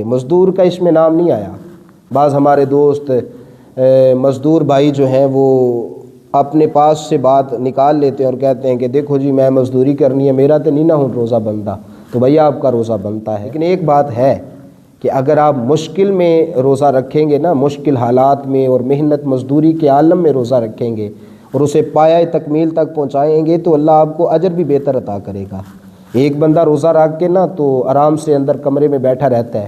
مزدور کا اس میں نام نہیں آیا۔ بعض ہمارے دوست مزدور بھائی جو ہیں وہ اپنے پاس سے بات نکال لیتے ہیں اور کہتے ہیں کہ دیکھو جی میں مزدوری کرنی ہے، میرا تو نہیں نہ ہوں روزہ بنتا، تو بھیا آپ کا روزہ بنتا ہے۔ لیکن ایک بات ہے کہ اگر آپ مشکل میں روزہ رکھیں گے نا، مشکل حالات میں اور محنت مزدوری کے عالم میں روزہ رکھیں گے اور اسے پایہ تکمیل تک پہنچائیں گے تو اللہ آپ کو اجر بھی بہتر عطا کرے گا۔ ایک بندہ روزہ رکھ کے نا تو آرام سے اندر کمرے میں بیٹھا رہتا ہے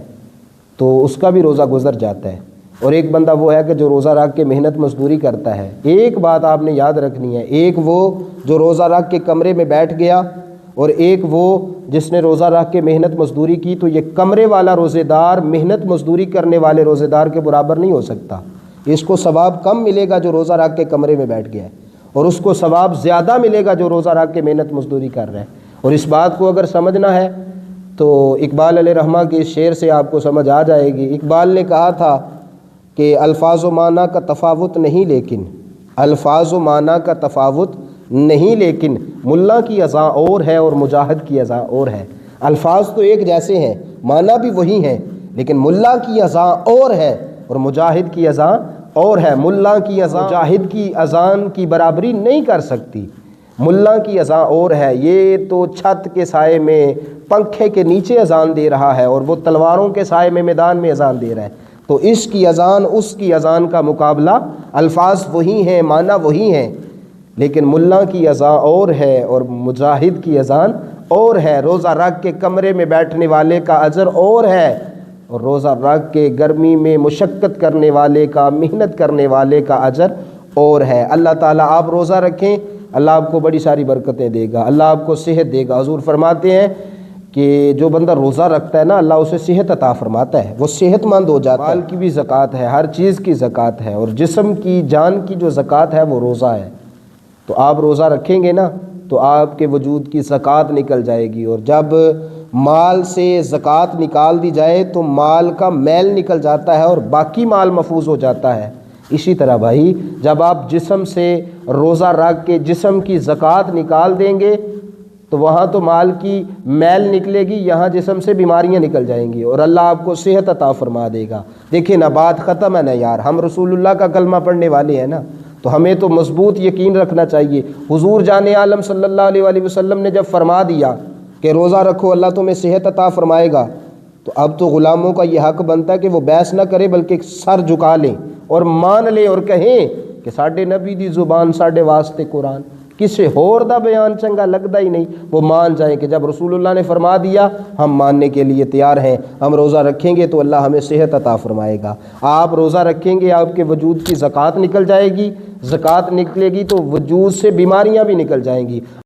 تو اس کا بھی روزہ گزر جاتا ہے، اور ایک بندہ وہ ہے کہ جو روزہ رکھ کے محنت مزدوری کرتا ہے۔ ایک بات آپ نے یاد رکھنی ہے، ایک وہ جو روزہ رکھ کے کمرے میں بیٹھ گیا اور ایک وہ جس نے روزہ رکھ کے محنت مزدوری کی، تو یہ کمرے والا روزے دار محنت مزدوری کرنے والے روزے دار کے برابر نہیں ہو سکتا۔ اس کو ثواب کم ملے گا جو روزہ رکھ کے کمرے میں بیٹھ گیا ہے، اور اس کو ثواب زیادہ ملے گا جو روزہ رکھ کے محنت مزدوری کر رہا ہے۔ اور اس بات کو اگر سمجھنا ہے تو اقبال علیہ رحمہ کے اس شعر سے آپ کو سمجھ آ جائے گی۔ اقبال نے کہا تھا کہ الفاظ و معنی کا تفاوت نہیں لیکن الفاظ و معنی کا تفاوت نہیں لیکن ملا کی اذاں اور ہے اور مجاہد کی اذاں اور ہے۔ الفاظ تو ایک جیسے ہیں، معنی بھی وہی ہیں، لیکن ملا کی اذاں اور ہے اور مجاہد کی اذاں اور ہے۔ ملا کی اذاں مجاہد کی اذان کی برابری نہیں کر سکتی۔ ملا کی اذان اور ہے، یہ تو چھت کے سائے میں پنکھے کے نیچے اذان دے رہا ہے اور وہ تلواروں کے سائے میں میدان میں اذان دے رہا ہے، تو اس کی اذان اس کی اذان کا مقابلہ، الفاظ وہی ہیں، معنی وہی ہیں، لیکن ملا کی اذان اور ہے اور مجاہد کی اذان اور ہے۔ روزہ رکھ کے کمرے میں بیٹھنے والے کا اجر اور ہے اور روزہ رکھ کے گرمی میں مشقت کرنے والے کا، محنت کرنے والے کا اجر اور ہے۔ اللہ تعالیٰ آپ روزہ رکھیں، اللہ آپ کو بڑی ساری برکتیں دے گا، اللہ آپ کو صحت دے گا۔ حضور فرماتے ہیں کہ جو بندہ روزہ رکھتا ہے نا، اللہ اسے صحت عطا فرماتا ہے، وہ صحت مند ہو جاتا ہے۔ مال کی بھی زکوٰۃ ہے، ہر چیز کی زکوٰۃ ہے، اور جسم کی، جان کی جو زکوٰۃ ہے وہ روزہ ہے۔ تو آپ روزہ رکھیں گے نا تو آپ کے وجود کی زکوٰۃ نکل جائے گی، اور جب مال سے زکوٰۃ نکال دی جائے تو مال کا میل نکل جاتا ہے اور باقی مال محفوظ ہو جاتا ہے۔ اسی طرح بھائی جب آپ جسم سے روزہ رکھ کے جسم کی زکوٰۃ نکال دیں گے تو وہاں تو مال کی میل نکلے گی، یہاں جسم سے بیماریاں نکل جائیں گی اور اللہ آپ کو صحت عطا فرما دے گا۔ دیکھیں نا، بات ختم ہے نا یار، ہم رسول اللہ کا کلمہ پڑھنے والے ہیں نا، تو ہمیں تو مضبوط یقین رکھنا چاہیے۔ حضور جان عالم صلی اللہ علیہ وآلہ وسلم نے جب فرما دیا کہ روزہ رکھو اللہ تمہیں صحت عطا فرمائے گا، تو اب تو غلاموں کا یہ حق بنتا ہے کہ وہ بحث نہ کرے بلکہ سر جھکا لیں اور مان لیں اور کہیں کہ ساڈے نبی دی زبان ساڈے واسطے قرآن، کسے ہور دا بیان چنگا لگدا ہی نہیں، وہ مان جائیں کہ جب رسول اللہ نے فرما دیا ہم ماننے کے لیے تیار ہیں۔ ہم روزہ رکھیں گے تو اللہ ہمیں صحت عطا فرمائے گا۔ آپ روزہ رکھیں گے، آپ کے وجود کی زکوٰۃ نکل جائے گی، زکوٰۃ نکلے گی تو وجود سے بیماریاں بھی نکل جائیں گی۔